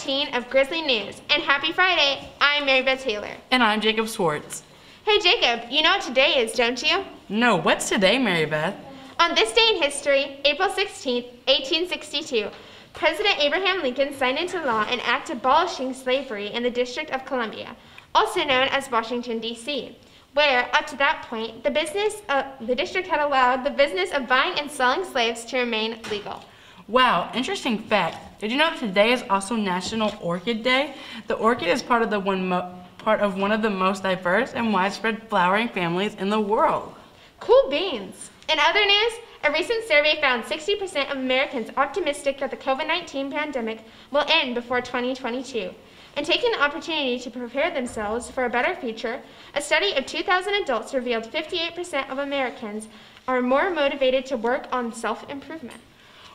18 of Grizzly News, and happy Friday. I'm Mary Beth Taylor. And I'm Jacob Swartz. Hey Jacob, you know what today is, don't you? No, what's today, Mary Beth? On this day in history, April 16, 1862, President Abraham Lincoln signed into law an act abolishing slavery in the District of Columbia, also known as Washington, D.C., where, up to that point, the district had allowed the business of buying and selling slaves to remain legal. Wow, interesting fact. Did you know that today is also National Orchid Day? The orchid is part of one of the most diverse and widespread flowering families in the world. Cool beans. In other news, a recent survey found 60% of Americans optimistic that the COVID-19 pandemic will end before 2022. And taking the opportunity to prepare themselves for a better future, a study of 2,000 adults revealed 58% of Americans are more motivated to work on self-improvement.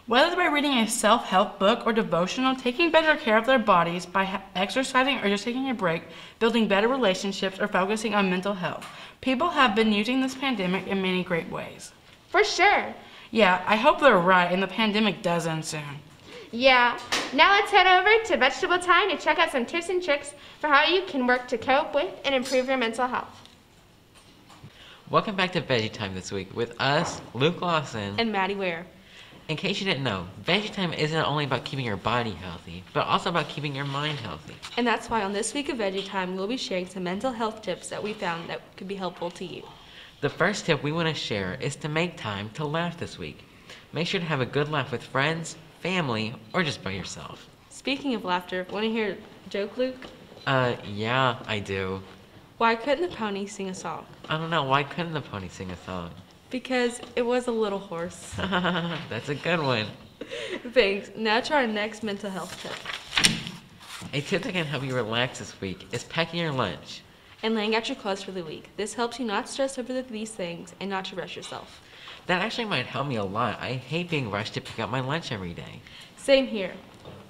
Whether by reading a self-help book or devotional, taking better care of their bodies by exercising or just taking a break, building better relationships, or focusing on mental health, people have been using this pandemic in many great ways. For sure. Yeah, I hope they're right and the pandemic does end soon. Yeah. Now let's head over to Vegetable Time to check out some tips and tricks for how you can work to cope with and improve your mental health. Welcome back to Veggie Time this week with us, Luke Lawson and Maddie Ware. In case you didn't know, Veggie Time isn't only about keeping your body healthy, but also about keeping your mind healthy. And that's why on this week of Veggie Time, we'll be sharing some mental health tips that we found that could be helpful to you. The first tip we want to share is to make time to laugh this week. Make sure to have a good laugh with friends, family, or just by yourself. Speaking of laughter, want to hear a joke, Luke? Yeah, I do. Why couldn't the pony sing a song? I don't know, why couldn't the pony sing a song? Because it was a little hoarse. That's a good one. Thanks. Now to our next mental health tip. A tip that can help you relax this week is packing your lunch. And laying out your clothes for the week. This helps you not stress over these things and not to rush yourself. That actually might help me a lot. I hate being rushed to pick up my lunch every day. Same here.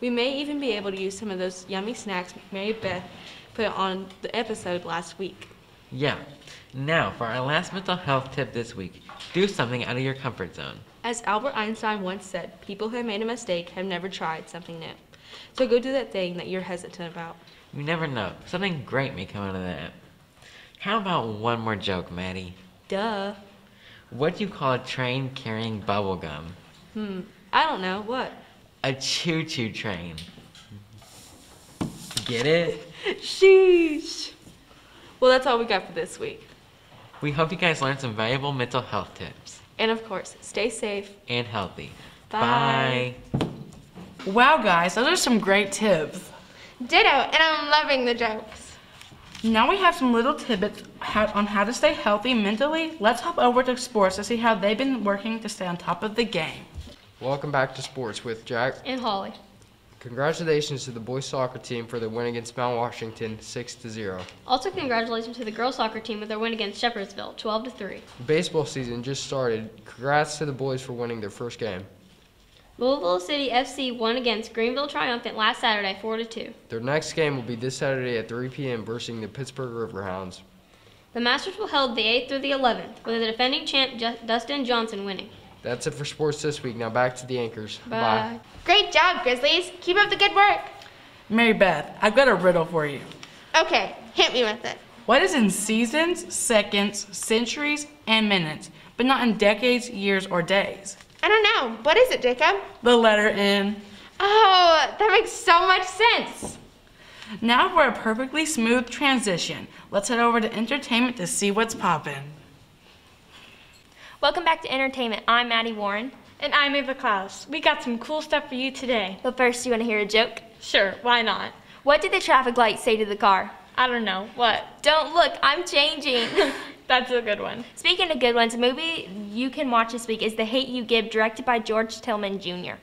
We may even be able to use some of those yummy snacks Mary Beth put on the episode last week. Yeah. Now, for our last mental health tip this week, do something out of your comfort zone. As Albert Einstein once said, people who have made a mistake have never tried something new. So go do that thing that you're hesitant about. You never know. Something great may come out of that. How about one more joke, Maddie? Duh. What do you call a train carrying bubble gum? I don't know. What? A choo-choo train. Get it? Sheesh. Well, that's all we got for this week. We hope you guys learned some valuable mental health tips. And of course, stay safe And healthy. Bye. Bye. Wow, guys, those are some great tips. Ditto, and I'm loving the jokes. Now we have some little tidbits on how to stay healthy mentally. Let's hop over to sports to see how they've been working to stay on top of the game. Welcome back to sports with Jack and Holly. Congratulations to the boys soccer team for their win against Mount Washington 6-0. Also congratulations to the girls soccer team with their win against Shepherdsville 12-3. The baseball season just started. Congrats to the boys for winning their first game. Louisville City FC won against Greenville Triumphant last Saturday 4-2. Their next game will be this Saturday at 3 p.m. versus the Pittsburgh Riverhounds. The Masters will held the 8th through the 11th, with the defending champ Dustin Johnson winning. That's it for sports this week. Now back to the anchors. Bye. Great job, Grizzlies. Keep up the good work. Mary Beth, I've got a riddle for you. Okay, hit me with it. What is in seasons, seconds, centuries, and minutes, but not in decades, years, or days? I don't know. What is it, Jacob? The letter N. Oh, that makes so much sense. Now for a perfectly smooth transition, let's head over to entertainment to see what's poppin'. Welcome back to Entertainment. I'm Maddie Warren. And I'm Ava Klaus. We got some cool stuff for you today. But first, you want to hear a joke? Sure, why not? What did the traffic light say to the car? I don't know. What? Don't look, I'm changing. That's a good one. Speaking of good ones, a movie you can watch this week is The Hate You Give, directed by George Tillman Jr.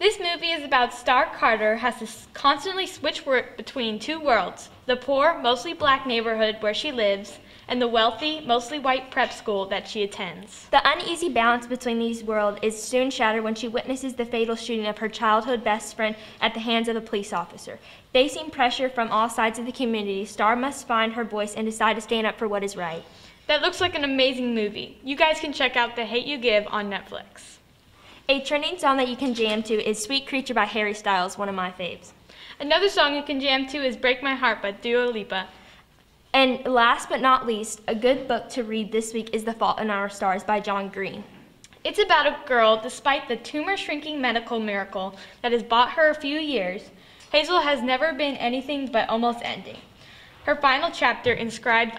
This movie is about Star Carter has to constantly switch between two worlds. The poor, mostly black neighborhood where she lives, and the wealthy, mostly white prep school that she attends. The uneasy balance between these worlds is soon shattered when she witnesses the fatal shooting of her childhood best friend at the hands of a police officer. Facing pressure from all sides of the community, Star must find her voice and decide to stand up for what is right. That looks like an amazing movie. You guys can check out The Hate You Give on Netflix. A trending song that you can jam to is Sweet Creature by Harry Styles, one of my faves. Another song you can jam to is Break My Heart by Dua Lipa. And last but not least, a good book to read this week is The Fault in Our Stars by John Green. It's about a girl, despite the tumor-shrinking medical miracle that has bought her a few years, Hazel has never been anything but almost ending. Her final chapter inscribed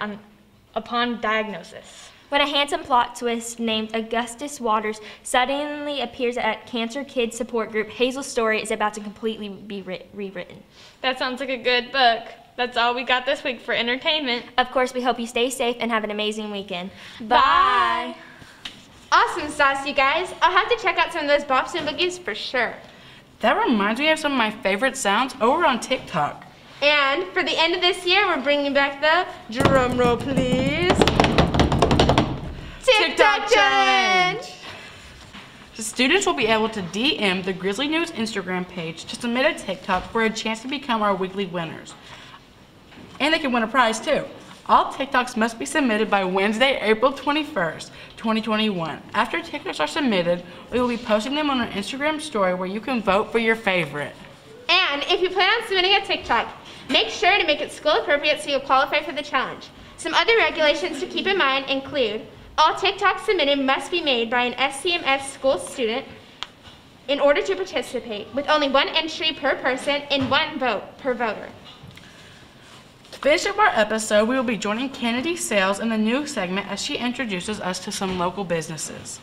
upon diagnosis. When a handsome plot twist named Augustus Waters suddenly appears at Cancer Kids Support Group, Hazel's story is about to completely be rewritten. That sounds like a good book. That's all we got this week for entertainment. Of course, we hope you stay safe and have an amazing weekend. Bye! Awesome sauce, you guys. I'll have to check out some of those bops and boogies for sure. That reminds me of some of my favorite sounds over on TikTok. And for the end of this year, we're bringing back the drum roll, please. TikTok challenge! The students will be able to DM the Grizzly News Instagram page to submit a TikTok for a chance to become our weekly winners. And they can win a prize too. All TikToks must be submitted by Wednesday, April 21st, 2021. After TikToks are submitted, we will be posting them on our Instagram story where you can vote for your favorite. And if you plan on submitting a TikTok, make sure to make it school appropriate so you'll qualify for the challenge. Some other regulations to keep in mind include all TikToks submitted must be made by an SCMS school student in order to participate, with only one entry per person and one vote per voter. To finish up our episode, we will be joining Kennedy Sales in the new segment as she introduces us to some local businesses.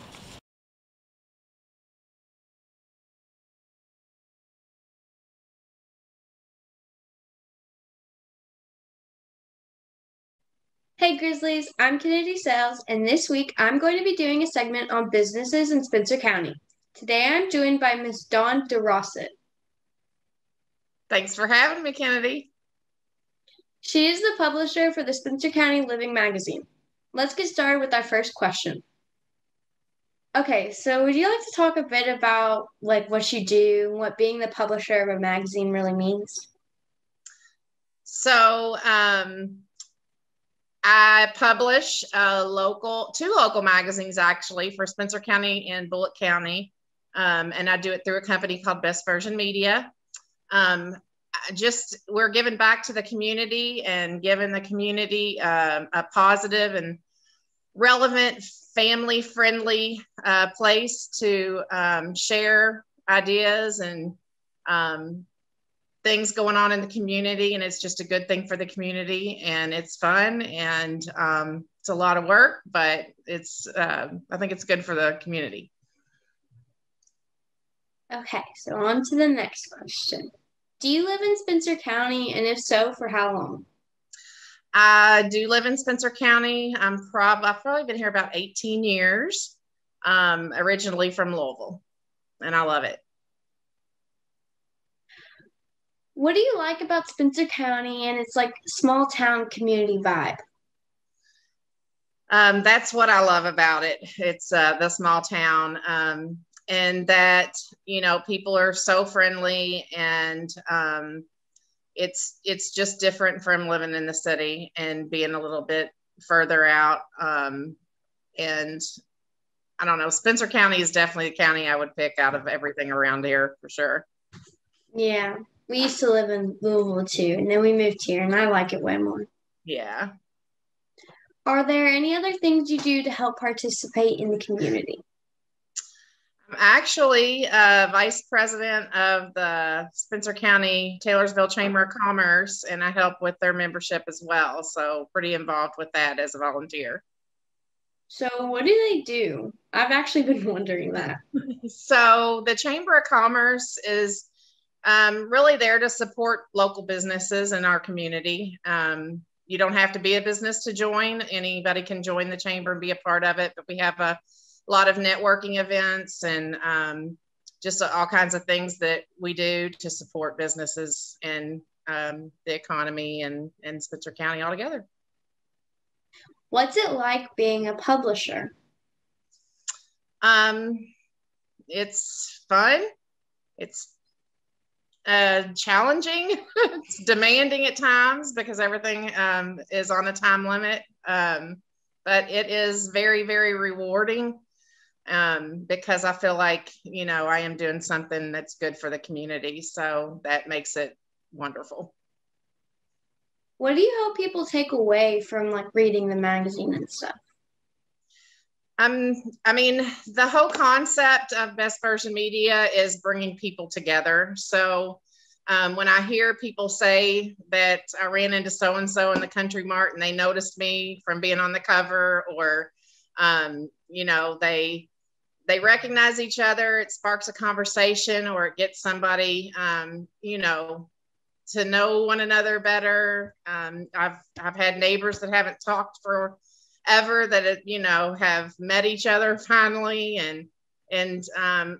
Hey Grizzlies, I'm Kennedy Sales, and this week I'm going to be doing a segment on businesses in Spencer County. Today I'm joined by Miss Dawn DeRosset. Thanks for having me, Kennedy. She is the publisher for the Spencer County Living magazine. Let's get started with our first question. Okay, so would you like to talk a bit about what you do, what being the publisher of a magazine really means? So, I publish two local magazines actually for Spencer County and Bullitt County, and I do it through a company called Best Version Media. We're giving back to the community and giving the community a positive and relevant, family-friendly place to share ideas and things going on in the community, and it's just a good thing for the community, and it's fun, and it's a lot of work, but I think it's good for the community. Okay, so on to the next question. Do you live in Spencer County, and if so, for how long? I do live in Spencer County. I've probably been here about 18 years, originally from Louisville, and I love it. What do you like about Spencer County and its small town community vibe? That's what I love about it. It's the small town, and that, people are so friendly, and it's just different from living in the city and being a little bit further out. And I don't know, Spencer County is definitely the county I would pick out of everything around here for sure. Yeah. We used to live in Louisville too, and then we moved here, and I like it way more. Yeah. Are there any other things you do to help participate in the community? I'm actually vice president of the Spencer County Taylorsville Chamber of Commerce, and I help with their membership as well. So pretty involved with that as a volunteer. So what do they do? I've actually been wondering that. So the Chamber of Commerce is really there to support local businesses in our community. You don't have to be a business to join. Anybody can join the chamber and be a part of it, but we have a lot of networking events and just all kinds of things that we do to support businesses and the economy and Spencer County altogether. What's it like being a publisher? It's fun. It's challenging. It's demanding at times because everything is on a time limit. But it is very, very rewarding because I feel like, I am doing something that's good for the community. So that makes it wonderful. What do you hope people take away from like reading the magazine and stuff? I mean, the whole concept of Best Version Media is bringing people together. So when I hear people say that I ran into so-and-so in the Country Mart and they noticed me from being on the cover, or, you know, they recognize each other, it sparks a conversation, or it gets somebody, you know, to know one another better. I've had neighbors that haven't talked forever that, you know, have met each other finally. And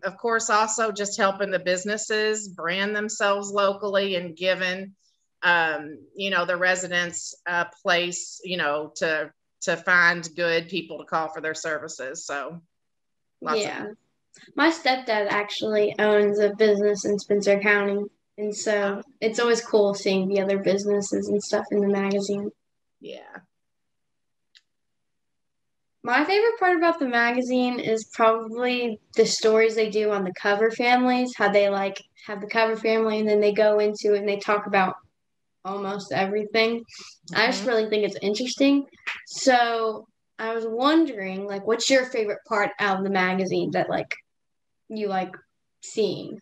of course, also just helping the businesses brand themselves locally and giving, you know, the residents a place, you know, to find good people to call for their services. So Yeah. My stepdad actually owns a business in Spencer County. And so it's always cool seeing the other businesses and stuff in the magazine. Yeah. My favorite part about the magazine is probably the stories they do on the cover families, how they like have the cover family and then they go into it and they talk about almost everything. I just really think it's interesting. So I was wondering, like, what's your favorite part out of the magazine that like you like seeing?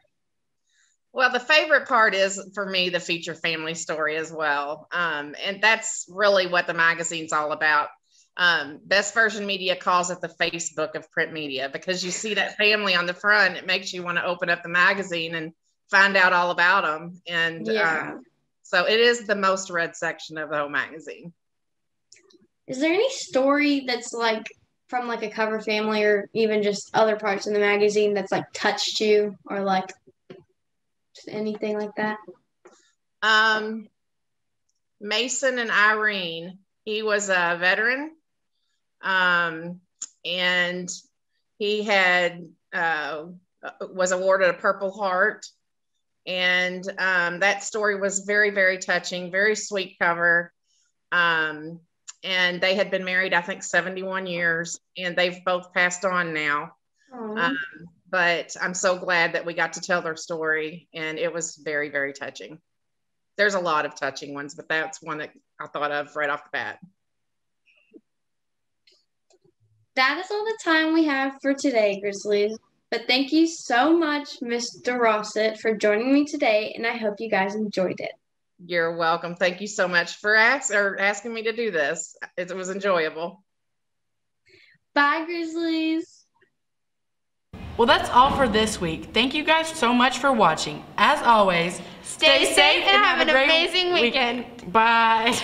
Well, the favorite part is for me the feature family story as well. And that's really what the magazine's all about. Best Version Media calls it the Facebook of print media, because you see that family on the front, it makes you want to open up the magazine and find out all about them. And so it is the most read section of the whole magazine. Is there any story that's like from like a cover family or even just other parts in the magazine that's like touched you, or like just anything like that? Mason and Irene, he was a veteran, and he had was awarded a Purple Heart, and that story was very, very touching, very sweet cover. And they had been married, I think, 71 years, and they've both passed on now. But I'm so glad that we got to tell their story, and it was very, very touching. There's a lot of touching ones, but that's one that I thought of right off the bat. That is all the time we have for today, Grizzlies. But thank you so much, Mr. Rossett, for joining me today, and I hope you guys enjoyed it. You're welcome. Thank you so much for asking me to do this. It was enjoyable. Bye, Grizzlies. Well, that's all for this week. Thank you guys so much for watching. As always, Stay safe and have an amazing weekend. Bye.